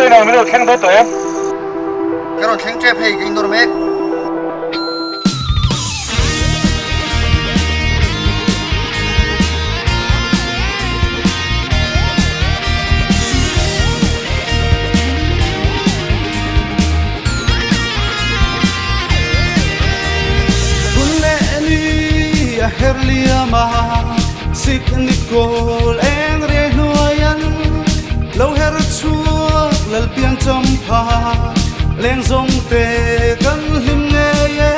tôi nào mới được khen tốt em. cái rồi khen chép hay cái đồ mẹ herliama sik nikol eng re nuayan lo her chuak lal pian champa leng zong te kan lim nge ye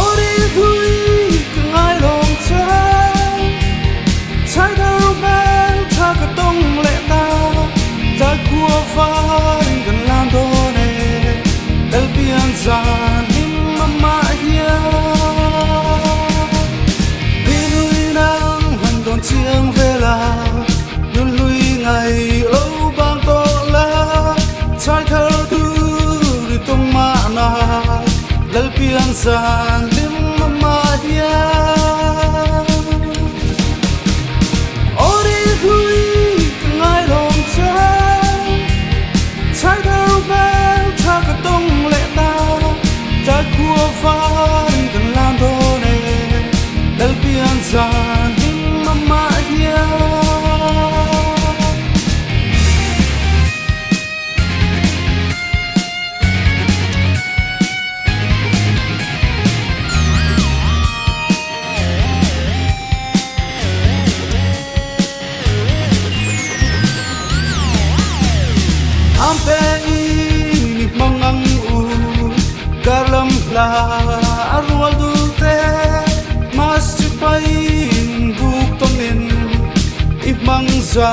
ori hui ngai long cha chai dao ban tha ka tong le ta ta khua fa ring kan lam do ne dal pian zan ma hiya binui nang han don chiang vela nun lui ngai lo bang to la chai thar tu ri tong ma na dal pian san lim ma hiya ori hui ngai long cha chai thar ban tha ka tong le ta ta khua pha kan lam do ne dal pian san him ma hiya am pe ni mangang u kalam la arwal du te mas chupai buk tomin ipang za